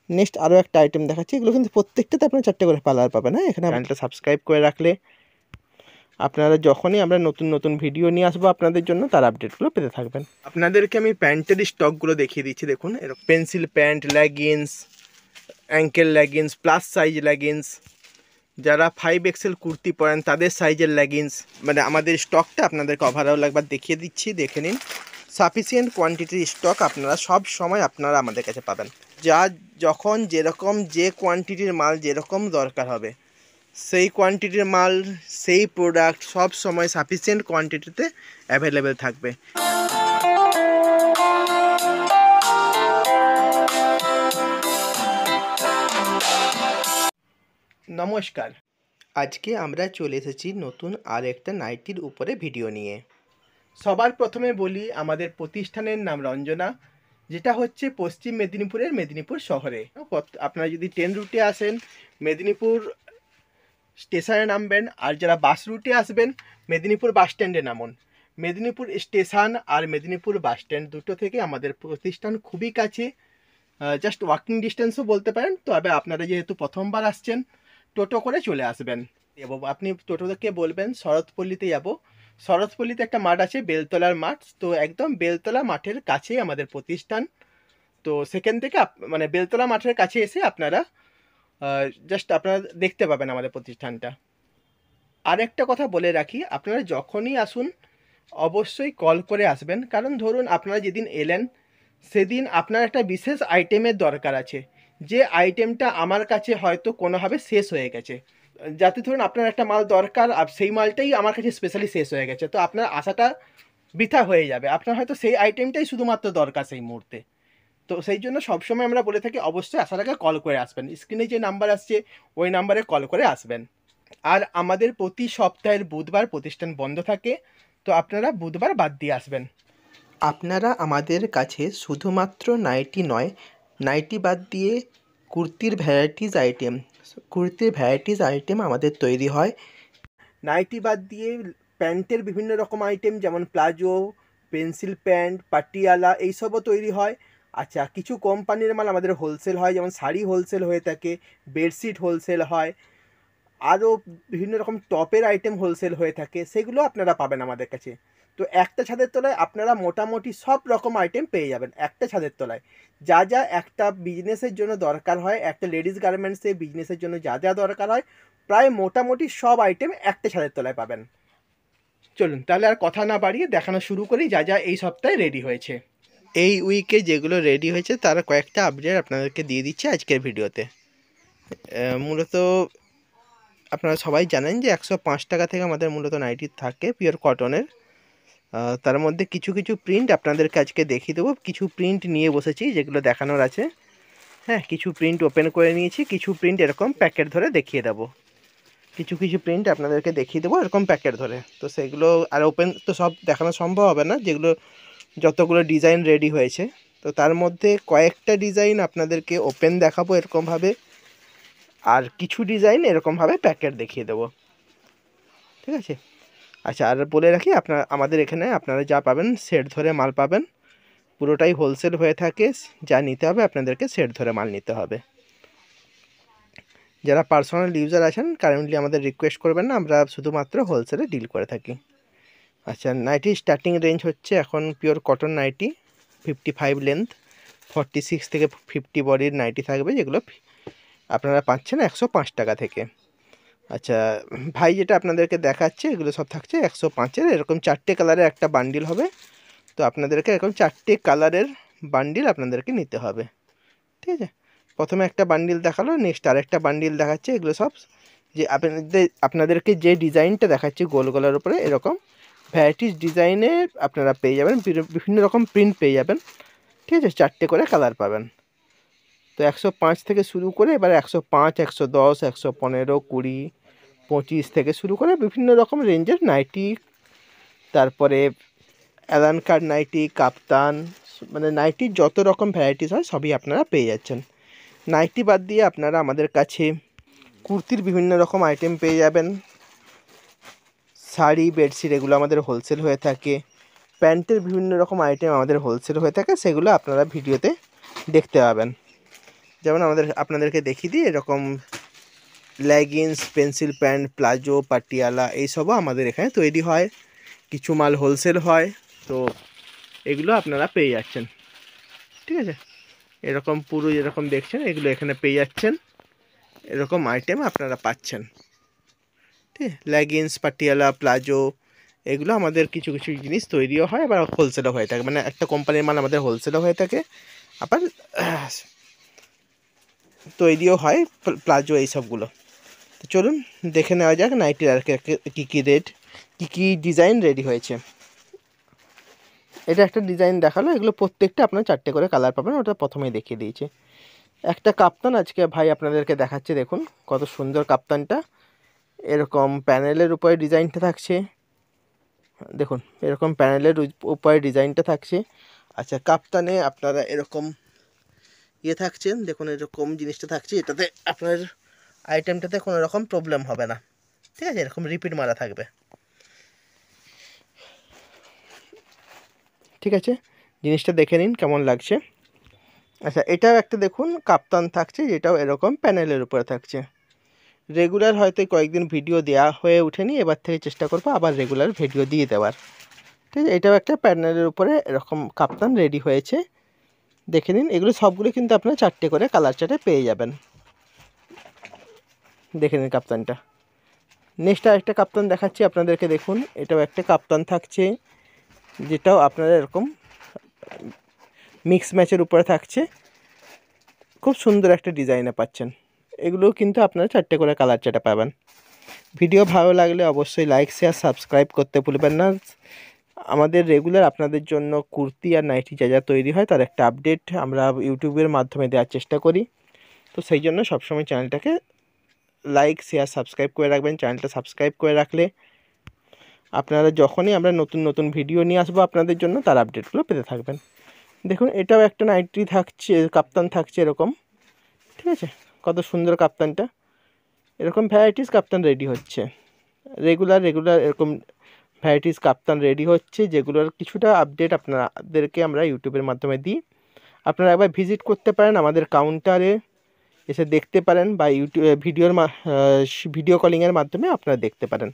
Next আরও একটা item দেখাচ্ছি, এগুলো কিন্তু প্রত্যেকটাতে আপনারা 4টে করে কালার পাবেন। হ্যাঁ, এখানে চ্যানেলটা সাবস্ক্রাইব করে রাখলে আপনারা যখনই আমরা নতুন নতুন ভিডিও নিয়ে আসবো আপনাদের জন্য, তার আপডেটগুলো পেতে থাকবেন। আপনাদেরকে আমি প্যান্টের স্টকগুলো দেখিয়ে দিচ্ছি। দেখুন, এরকম pencil pant, leggings, ankle leggings, plus size leggings, যারা 5XL কুর্তি পরেন তাদের সাইজের লেগিংস, মানে আমাদের স্টকটা আপনাদেরকে ওভারঅল একবার দেখিয়ে দিচ্ছি, দেখে নিন। সাফিসিয়েন্ট কোয়ান্টিটির স্টক আপনারা সব সময় আপনারা আমাদের কাছে পাবেন। যা যখন যেরকম যে কোয়ান্টিটির মাল যেরকম দরকার হবে, সেই কোয়ান্টিটির মাল, সেই প্রোডাক্ট সব সময় সাফিসিয়েন্ট কোয়ান্টিটিতে অ্যাভেলেবেল থাকবে। নমস্কার, আজকে আমরা চলে এসেছি নতুন আর একটা নাইটির উপরে ভিডিও নিয়ে। সবার প্রথমে বলি, আমাদের প্রতিষ্ঠানের নাম রঞ্জনা, যেটা হচ্ছে পশ্চিম মেদিনীপুরের মেদিনীপুর শহরে। আপনারা যদি ট্রেন রুটে আসেন মেদিনীপুর স্টেশনে নামবেন, আর যারা বাস রুটে আসবেন মেদিনীপুর বাস স্ট্যান্ডে নামুন। মেদিনীপুর স্টেশন আর মেদিনীপুর বাস স্ট্যান্ড দুটো থেকে আমাদের প্রতিষ্ঠান খুবই কাছে, জাস্ট ওয়াকিং ডিস্টেন্সও বলতে পারেন। তবে আপনারা যেহেতু প্রথমবার আসছেন, টোটো করে চলে আসবেন এবং আপনি টোটোকে বলবেন শরৎপল্লীতে যাব। শরৎপল্লীতে একটা মাঠ আছে, বেলতলার মাঠ, তো একদম বেলতলা মাঠের কাছেই আমাদের প্রতিষ্ঠান। তো সেখান থেকে মানে বেলতলা মাঠের কাছে এসে আপনারা জাস্ট আপনারা দেখতে পাবেন আমাদের প্রতিষ্ঠানটা। আর একটা কথা বলে রাখি, আপনারা যখনই আসুন অবশ্যই কল করে আসবেন, কারণ ধরুন আপনারা যেদিন এলেন সেদিন আপনার একটা বিশেষ আইটেমের দরকার আছে, যে আইটেমটা আমার কাছে হয়তো কোনোভাবে শেষ হয়ে গেছে। যাতে ধরুন আপনার একটা মাল দরকার আর সেই মালটাই আমার কাছে স্পেশালি শেষ হয়ে গেছে, তো আপনার আশাটা বৃথা হয়ে যাবে। আপনার হয়তো সেই আইটেমটাই শুধুমাত্র দরকার সেই মুহূর্তে। তো সেই জন্য সবসময় আমরা বলে থাকি অবশ্যই আসার আগে কল করে আসবেন। স্ক্রিনে যে নাম্বার আসছে ওই নাম্বারে কল করে আসবেন। আর আমাদের প্রতি সপ্তাহের বুধবার প্রতিষ্ঠান বন্ধ থাকে, তো আপনারা বুধবার বাদ দিয়ে আসবেন। আপনারা আমাদের কাছে শুধুমাত্র নাইটি নয়, নাইটি বাদ দিয়ে কুর্তির ভ্যারাইটিস আইটেম আমাদের তৈরি হয়। নাইটি বাদ দিয়ে প্যান্টের বিভিন্ন রকম আইটেম, যেমন প্লাজো, পেন্সিল প্যান্ট, পাটিয়ালা, এইসবও তৈরি হয়। আচ্ছা, কিছু কোম্পানির মাল আমাদের হোলসেল হয়, যেমন শাড়ি হোলসেল হয়ে থাকে, বেডশিট হোলসেল হয়, আরও বিভিন্ন রকম টপের আইটেম হোলসেল হয়ে থাকে, সেগুলো আপনারা পাবেন আমাদের কাছে। তো একটা ছাদের তলায় আপনারা মোটামুটি সব রকম আইটেম পেয়ে যাবেন একটা ছাদের তলায়। যা যা একটা বিজনেসের জন্য দরকার হয়, একটা লেডিস গার্মেন্টসে বিজনেসের জন্য যা যা দরকার হয়, প্রায় মোটামুটি সব আইটেম একটা ছাদের তলায় পাবেন। চলুন তাহলে আর কথা না বাড়িয়ে দেখানো শুরু করি যা যা এই সপ্তাহে রেডি হয়েছে। এই উইকে যেগুলো রেডি হয়েছে তার কয়েকটা আপডেট আপনাদেরকে দিয়ে দিচ্ছি আজকের ভিডিওতে। মূলত আপনারা সবাই জানেন যে 105 টাকা থেকে আমাদের মূলত নাইটি থাকে পিওর কটনের। তার মধ্যে কিছু কিছু প্রিন্ট আপনাদেরকে আজকে দেখিয়ে দেবো। কিছু প্রিন্ট নিয়ে বসেছি যেগুলো দেখানোর আছে। হ্যাঁ, কিছু প্রিন্ট ওপেন করে নিয়েছি, কিছু প্রিন্ট এরকম প্যাকেট ধরে দেখিয়ে দেবো। কিছু প্রিন্ট আপনাদেরকে দেখিয়ে দেবো এরকম প্যাকেট ধরে। তো সেগুলো আর ওপেন তো সব দেখানো সম্ভব হবে না, যেগুলো যতগুলো ডিজাইন রেডি হয়েছে। তো তার মধ্যে কয়েকটা ডিজাইন আপনাদেরকে ওপেন দেখাবো এরকমভাবে, আর কিছু ডিজাইন এরকমভাবে প্যাকেট দেখিয়ে দেবো। ঠিক আছে? আচ্ছা, আর বলে রাখি আমাদের এখানে আপনারা যা পাবেন সেট ধরে মাল পাবেন, পুরোটাই হোলসেল হয়ে থাকে। যা নিতে হবে আপনাদেরকে সেট ধরে মাল নিতে হবে। যারা পার্সোনাল ইউজার আছেন কারেন্টলি আমাদের রিকোয়েস্ট করবেন না, আমরা শুধুমাত্র হোলসেলে ডিল করে থাকি। আচ্ছা, নাইটি স্টার্টিং রেঞ্জ হচ্ছে এখন পিওর কটন নাইটি 55 লেন্থ, 46 থেকে 50 বডির নাইটি থাকবে, যেগুলো আপনারা পাচ্ছেন 105 টাকা থেকে। আচ্ছা ভাই, যেটা আপনাদেরকে দেখাচ্ছে এগুলো সব থাকছে 105-এর, এরকম 4টে কালারের একটা বান্ডিল হবে। তো আপনাদেরকে এরকম 4টে কালারের বান্ডিল আপনাদেরকে নিতে হবে। ঠিক আছে? প্রথমে একটা বান্ডিল দেখালো, নেক্সট আরেকটা বান্ডিল দেখাচ্ছে। এগুলো সব যে আপনাদেরকে যে ডিজাইনটা দেখাচ্ছি গোল গলার উপরে, এরকম ভ্যারাইটিস ডিজাইনে আপনারা পেয়ে যাবেন, বিভিন্ন রকম প্রিন্ট পেয়ে যাবেন। ঠিক আছে? 4টে করে কালার পাবেন। তো 105 থেকে শুরু করে এবার 105, 110, 115, 20, 25 থেকে শুরু করে বিভিন্ন রকম রেঞ্জের নাইটি, তারপরে অ্যালান কাট নাইটি, কাপ্তান, মানে নাইটির যত রকম ভ্যারাইটিস হয় সবই আপনারা পেয়ে যাচ্ছেন। নাইটি বাদ দিয়ে আপনারা আমাদের কাছে কুর্তির বিভিন্ন রকম আইটেম পেয়ে যাবেন, শাড়ি, বেডশিট, এগুলো আমাদের হোলসেল হয়ে থাকে। প্যান্টের বিভিন্ন রকম আইটেম আমাদের হোলসেল হয়ে থাকে, সেগুলো আপনারা ভিডিওতে দেখতে পাবেন। যেমন আপনাদেরকে দেখিয়ে দিই, এরকম leggings, pencil pants, palazzo, Patiala এইসবও আমাদের এখানে তৈরি হয়। কিছু মাল হোলসেল হয়, তো এগুলো আপনারা পেয়ে যাচ্ছেন। ঠিক আছে, এরকম পুরো যেরকম দেখছেন এগুলো এখানে পেয়ে যাচ্ছেন, এরকম আইটেম আপনারা পাচ্ছেন। ঠিক আছে, লেগিংস, পাটিয়ালা, প্লাজো এগুলো আমাদের কিছু কিছু জিনিস তৈরিও হয়, আবার হোলসেলও হয়ে থাকে। মানে একটা কোম্পানির মাল আমাদের হোলসেলও হয়ে থাকে, আবার তৈরিও হয় প্লাজো এইসবগুলো। তো চলুন দেখে নেওয়া যাক নাইটির আর কী কী রেট, কী কী ডিজাইন রেডি হয়েছে। এটা একটা ডিজাইন দেখালো, এগুলো প্রত্যেকটা আপনার 4টে করে কালার পাবেন, ওটা প্রথমেই দেখিয়ে দিয়েছে। একটা কাপ্তান আজকে ভাই আপনাদেরকে দেখাচ্ছে, দেখুন কত সুন্দর কাপ্তানটা। এরকম প্যানেলের উপরে ডিজাইনটা থাকছে, দেখুন এরকম প্যানেলের উপরে ডিজাইনটা থাকছে। আচ্ছা, কাপ্তানে আপনারা এরকম থাকছেন, দেখুন এরকম জিনিসটা থাকছে, এটাতে আপনার আইটেমটাতে কোনো রকম প্রবলেম হবে না। ঠিক আছে, এরকম রিপিট মারা থাকবে। ঠিক আছে, জিনিসটা দেখে নিন কেমন লাগছে। আচ্ছা, এটাও একটা দেখুন কাপ্তান থাকছে, যেটাও এরকম প্যানেলের উপরে থাকছে। রেগুলার হয়তো কয়েকদিন ভিডিও দেওয়া হয়ে ওঠেনি, এবার থেকে চেষ্টা করবো আবার রেগুলার ভিডিও দিয়ে দেওয়ার। ঠিক আছে, এটাও একটা প্যানেলের উপরে এরকম কাপ্তান রেডি হয়েছে, দেখে নিন। এগুলো সবগুলো কিন্তু আপনারা 4টে করে কালার চার্টে পেয়ে যাবেন। দেখে নিন কাপ্তানটা। নেক্সট আরেকটা কাপ্তান দেখাচ্ছি আপনাদেরকে, দেখুন এটাও একটা কাপ্তান থাকছে, যেটাও আপনারা এরকম মিক্স ম্যাচের উপরে থাকছে, খুব সুন্দর একটা ডিজাইনে পাচ্ছেন। এগুলোও কিন্তু আপনারা 4টে করে কালার চার্টে পাবেন। ভিডিও ভালো লাগলে অবশ্যই লাইক, শেয়ার, সাবস্ক্রাইব করতে ভুলবেন না। আমাদের রেগুলার আপনাদের জন্য কুর্তি আর নাইটি যা যা তৈরি হয় তার একটা আপডেট আমরা ইউটিউবের মাধ্যমে দেওয়ার চেষ্টা করি। তো সেই জন্য সবসময় চ্যানেলটাকে লাইক, শেয়ার, সাবস্ক্রাইব করে রাখবেন। চ্যানেলটা সাবস্ক্রাইব করে রাখলে আপনারা যখনই আমরা নতুন নতুন ভিডিও নিয়ে আসবো আপনাদের জন্য, তার আপডেটগুলো পেতে থাকবেন। দেখুন এটাও একটা নাইটি থাকছে, কাপ্তান থাকছে এরকম। ঠিক আছে, কত সুন্দর কাপ্তানটা। এরকম ভ্যারাইটিস কাপ্তান রেডি হচ্ছে, রেগুলার এরকম ভ্যারাইটিস কাপ্তান রেডি হচ্ছে, যেগুলোর কিছুটা আপডেট আপনাদেরকে আমরা ইউটিউবের মাধ্যমে দিই। আপনারা একবার ভিজিট করতে পারেন আমাদের কাউন্টারে, এসে দেখতে পারেন, বা ভিডিও কলিংয়ের মাধ্যমে আপনারা দেখতে পারেন।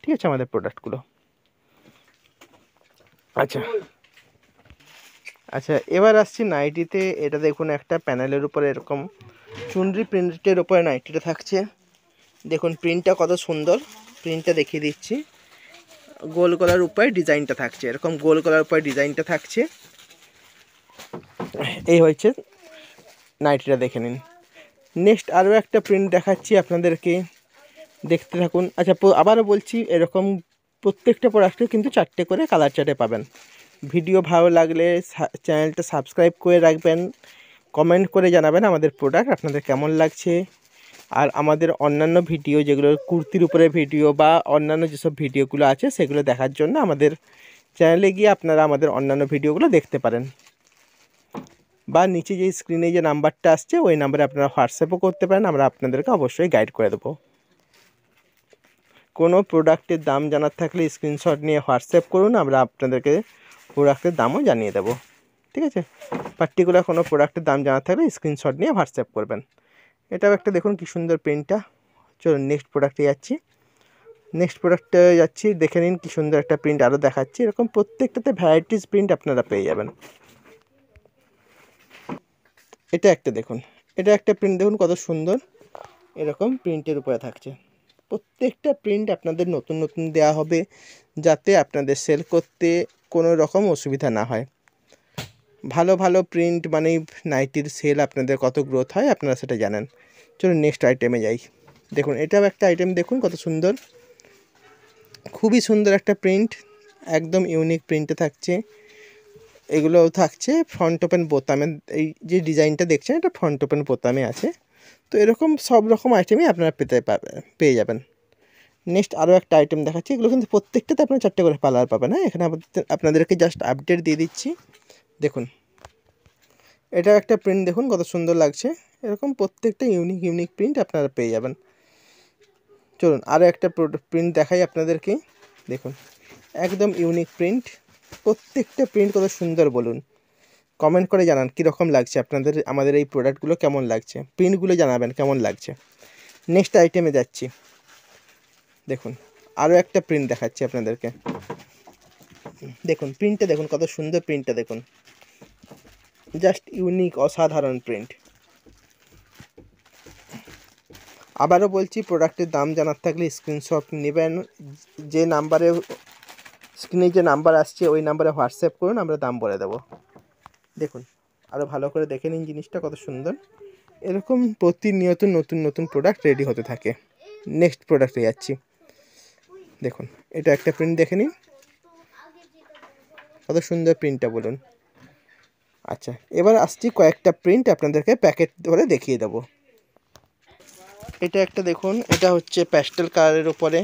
ঠিক আছে, আমাদের প্রোডাক্টগুলো। আচ্ছা আচ্ছা, এবার আসছি নাইটিতে। এটা দেখুন একটা প্যানেলের উপরে এরকম চুনরি প্রিন্টের উপরে নাইটিটা থাকছে, দেখুন প্রিন্টটা কত সুন্দর। প্রিন্টটা দেখিয়ে দিচ্ছি, গোল গলার উপরে ডিজাইনটা থাকছে, এরকম গোল গলার উপরে ডিজাইনটা থাকছে। এই হয়েছে নাইটিটা, দেখে নিন। নেক্সট আরও একটা প্রিন্ট দেখাচ্ছি আপনাদেরকে, দেখতে থাকুন। আচ্ছা, আবারও বলছি, এরকম প্রত্যেকটা প্রোডাক্টে কিন্তু 4টে করে কালার চার্টে পাবেন। ভিডিও ভালো লাগলে চ্যানেলটা সাবস্ক্রাইব করে রাখবেন, কমেন্ট করে জানাবেন আমাদের প্রোডাক্ট আপনাদের কেমন লাগছে। আর আমাদের অন্যান্য ভিডিও, যেগুলো কুর্তির উপরে ভিডিও বা অন্যান্য যেসব ভিডিওগুলো আছে, সেগুলো দেখার জন্য আমাদের চ্যানেলে গিয়ে আপনারা আমাদের অন্যান্য ভিডিওগুলো দেখতে পারেন, বা নিচে যে স্ক্রিনে যে নাম্বারটা আসছে ওই নাম্বারে আপনারা হোয়াটসঅ্যাপও করতে পারেন, আমরা আপনাদেরকে অবশ্যই গাইড করে দেবো। কোনো প্রোডাক্টের দাম জানার থাকলে স্ক্রিনশট নিয়ে হোয়াটসঅ্যাপ করুন, আমরা আপনাদেরকে প্রোডাক্টের দামও জানিয়ে দেবো। ঠিক আছে, পার্টিকুলার কোনো প্রোডাক্টের দাম জানার থাকলে স্ক্রিনশট নিয়ে হোয়াটসঅ্যাপ করবেন। এটাও একটা দেখুন কী সুন্দর প্রিন্টটা। চলুন নেক্সট প্রোডাক্টে যাচ্ছি। দেখে নিন কী সুন্দর একটা প্রিন্ট আরও দেখাচ্ছি। এরকম প্রত্যেকটাতে ভ্যারাইটিস প্রিন্ট আপনারা পেয়ে যাবেন। এটা একটা দেখুন, এটা একটা প্রিন্ট দেখুন কত সুন্দর, এরকম প্রিন্টের উপরে থাকছে। প্রত্যেকটা প্রিন্ট আপনাদের নতুন নতুন দেওয়া হবে, যাতে আপনাদের সেল করতে কোনো রকম অসুবিধা না হয়। ভালো ভালো প্রিন্ট মানেই নাইটির সেল আপনাদের কত গ্রোথ হয় আপনারা সেটা জানেন। চলুন নেক্সট আইটেমে যাই। দেখুন এটাও একটা আইটেম, দেখুন কত সুন্দর, খুবই সুন্দর একটা প্রিন্ট, একদম ইউনিক প্রিন্টে থাকছে। এগুলোও থাকছে ফ্রন্ট ওপেন বোতামে, এই যে ডিজাইনটা দেখছেন এটা ফ্রন্ট ওপেন বোতামে আছে। তো এরকম সব রকম আইটেমই আপনারা পেয়ে যাবেন। নেক্সট আরও একটা আইটেম দেখাচ্ছি, এগুলো কিন্তু প্রত্যেকটাতে আপনারা 4টে করে কালার পাবেন। হ্যাঁ, এখানে আপনাদেরকে জাস্ট আপডেট দিয়ে দিচ্ছি। দেখুন এটাও একটা প্রিন্ট, দেখুন কত সুন্দর লাগছে। এরকম প্রত্যেকটা ইউনিক প্রিন্ট আপনারা পেয়ে যাবেন। চলুন আরও একটা প্রিন্ট দেখাই আপনাদেরকে, দেখুন একদম ইউনিক প্রিন্ট, প্রত্যেকটা প্রিন্ট কত সুন্দর বলুন। কমেন্ট করে জানান কীরকম লাগছে আপনাদের, আমাদের এই প্রোডাক্টগুলো কেমন লাগছে, প্রিন্টগুলো জানাবেন কেমন লাগছে। নেক্সট আইটেমে যাচ্ছি। দেখুন আরও একটা প্রিন্ট দেখাচ্ছি আপনাদেরকে। দেখুন প্রিন্টটা দেখুন, কত সুন্দর প্রিন্টটা দেখুন, জাস্ট ইউনিক, অসাধারণ প্রিন্ট। আবারও বলছি, প্রোডাক্টের দাম জানার থাকলে স্ক্রিনশট নেবেন, যে নাম্বারে স্ক্রিনে যে নাম্বার আসছে ওই নাম্বারে হোয়াটসঅ্যাপ করুন, আমরা দাম বলে দেবো। দেখুন আরও ভালো করে দেখে নিন জিনিসটা কত সুন্দর। এরকম প্রতিনিয়ত নতুন নতুন প্রোডাক্ট রেডি হতে থাকে। নেক্সট প্রোডাক্টে যাচ্ছি। দেখুন এটা একটা প্রিন্ট দেখে নিন, কত সুন্দর প্রিন্টটা বলুন। আচ্ছা, এবার আসছি কয়েকটা প্রিন্ট আপনাদেরকে প্যাকেট ধরে দেখিয়ে দেবো। এটা একটা দেখুন, এটা হচ্ছে প্যাস্টেল কালারের উপরে,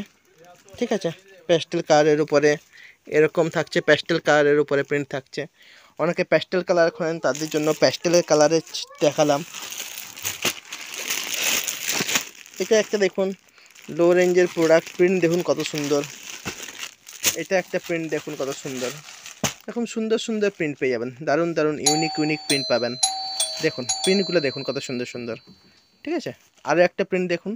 ঠিক আছে, প্যাস্টেল কালারের উপরে এরকম থাকছে, প্যাস্টেল কালারের উপরে প্রিন্ট থাকছে। অনেকে প্যাস্টেল কালার খোলেন, তাদের জন্য প্যাস্টেলের কালারে দেখালাম। এটা একটা দেখুন লো রেঞ্জের প্রোডাক্ট, প্রিন্ট দেখুন কত সুন্দর। এটা একটা প্রিন্ট দেখুন কত সুন্দর, এরকম সুন্দর সুন্দর প্রিন্ট পেয়ে যাবেন, দারুণ দারুণ ইউনিক ইউনিক প্রিন্ট পাবেন। দেখুন প্রিন্টগুলো দেখুন কত সুন্দর সুন্দর, ঠিক আছে। আরও একটা প্রিন্ট দেখুন,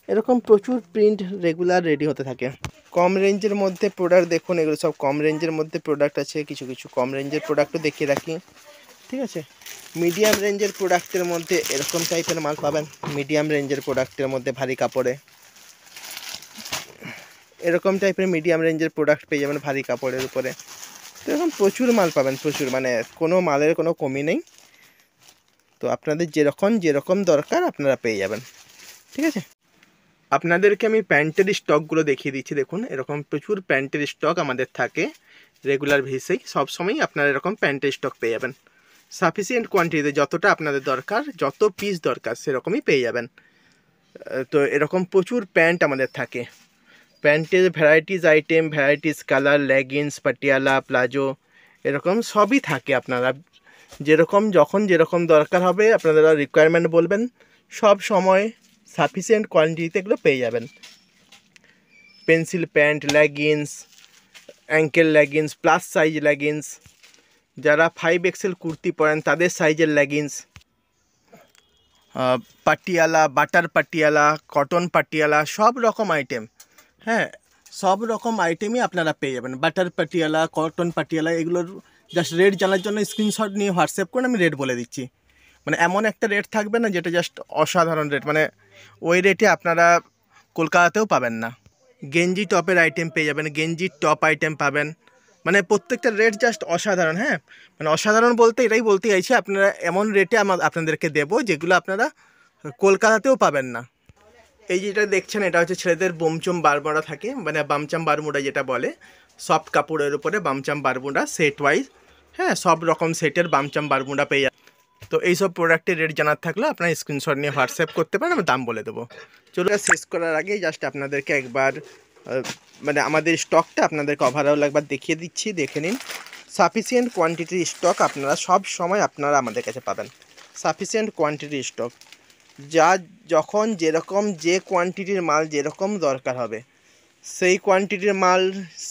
এরকম প্রচুর প্রিন্ট রেগুলার রেডি হতে থাকে। কম রেঞ্জের মধ্যে প্রোডাক্ট দেখুন, এগুলো সব কম রেঞ্জের মধ্যে প্রোডাক্ট আছে, কিছু কিছু কম রেঞ্জের প্রোডাক্টও দেখিয়ে রাখি, ঠিক আছে। মিডিয়াম রেঞ্জের প্রোডাক্টের মধ্যে এরকম টাইপের মাল পাবেন, মিডিয়াম রেঞ্জের প্রোডাক্টের মধ্যে ভারী কাপড়ে এরকম টাইপের মিডিয়াম রেঞ্জের প্রোডাক্ট পেয়ে যাবেন ভারী কাপড়ের উপরে। তো এরকম প্রচুর মাল পাবেন, প্রচুর, মানে কোনো মালের কোনো কমি নেই। তো আপনাদের যেরকম দরকার আপনারা পেয়ে যাবেন, ঠিক আছে। আপনাদেরকে আমি প্যান্টের স্টকগুলো দেখিয়ে দিচ্ছি। দেখুন এরকম প্রচুর প্যান্টের স্টক আমাদের থাকে রেগুলার বেসিসেই, সবসময়ই আপনারা এরকম প্যান্টের স্টক পেয়ে যাবেন সাফিসিয়েন্ট কোয়ান্টিটিতে, যতটা আপনাদের দরকার, যত পিস দরকার সেরকমই পেয়ে যাবেন। তো এরকম প্রচুর প্যান্ট আমাদের থাকে, প্যান্টের varieties item, varieties colour, leggings, Patiala, palazzo, এরকম সবই থাকে। আপনারা যখন যেরকম দরকার হবে আপনারা রিকোয়ারমেন্ট বলবেন, সব সময় সাফিসিয়েন্ট কোয়ান্টিটিতে এগুলো পেয়ে যাবেন। Pencil pant, leggings, ankle leggings, plus size leggings, যারা 5XL কুর্তি পরেন তাদের সাইজের leggings, Patiala, butter Patiala, cotton Patiala, সব রকম আইটেম, হ্যাঁ সব রকম আইটেমই আপনারা পেয়ে যাবেন। বাটার পাটিয়ালা, কটন পাটিয়ালা, এগুলোর জাস্ট রেট জানার জন্য স্ক্রিনশট নিয়ে হোয়াটসঅ্যাপ করুন, আমি রেট বলে দিচ্ছি। মানে এমন একটা রেট থাকবে না যেটা জাস্ট অসাধারণ রেট, মানে ওই রেটে আপনারা কলকাতাতেও পাবেন না। গেঞ্জি টপের আইটেম পেয়ে যাবেন, গেঞ্জির টপ আইটেম পাবেন, মানে প্রত্যেকটা রেট জাস্ট অসাধারণ। হ্যাঁ মানে অসাধারণ বলতে এটাই বলতে চাইছি, আপনারা এমন রেটে আপনাদেরকে দেবো যেগুলো আপনারা কলকাতাতেও পাবেন না। এই যেটা দেখছেন এটা হচ্ছে ছেলেদের বোমচম বারমুডা থাকে, মানে বামচাম বারমুডা যেটা বলে, সফট কাপড়ের উপরে বামচাম বারমুডা সেট ওয়াইজ, হ্যাঁ সব রকম সেটের বামচাম বারমুডা পেয়ে যাবেন। তো এইসব প্রোডাক্টের রেট জানার থাকলে আপনারা স্ক্রিনশট নিয়ে হোয়াটসঅ্যাপ করতে পারেন, আমি দাম বলে দেবো। চলো শেষ করার আগে জাস্ট আপনাদেরকে একবার মানে আমাদের স্টকটা আপনাদেরকে ওভারঅল একবার দেখিয়ে দিচ্ছি, দেখে নিন। সাফিসিয়েন্ট কোয়ান্টিটির স্টক আপনারা সব সময় আপনারা আমাদের কাছে পাবেন, সাফিসিয়েন্ট কোয়ান্টিটির স্টক, যা যখন যেরকম যে কোয়ান্টিটির মাল যেরকম দরকার হবে সেই কোয়ান্টিটির মাল,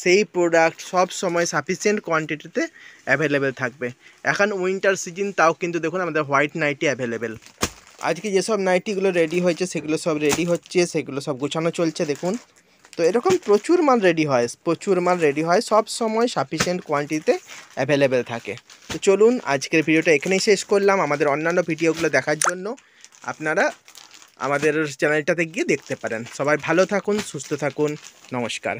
সেই প্রোডাক্ট সব সময় সাফিসিয়েন্ট কোয়ান্টিটিতে অ্যাভেলেবেল থাকবে। এখন উইন্টার সিজন, তাও কিন্তু দেখুন আমাদের হোয়াইট নাইটি অ্যাভেলেবেল। আজকে যেসব নাইটিগুলো রেডি হয়েছে সেগুলো সব রেডি হচ্ছে, সেগুলো সব গোছানো চলছে দেখুন। তো এরকম প্রচুর মাল রেডি হয়, প্রচুর মাল রেডি হয়, সব সময় সাফিসিয়েন্ট কোয়ান্টিটিতে অ্যাভেলেবেল থাকে। তো চলুন আজকের ভিডিওটা এখানেই শেষ করলাম। আমাদের অন্যান্য ভিডিওগুলো দেখার জন্য আপনারা আমাদের চ্যানেলটাতে গিয়ে দেখতে পারেন। সবাই ভালো থাকুন, সুস্থ থাকুন, নমস্কার।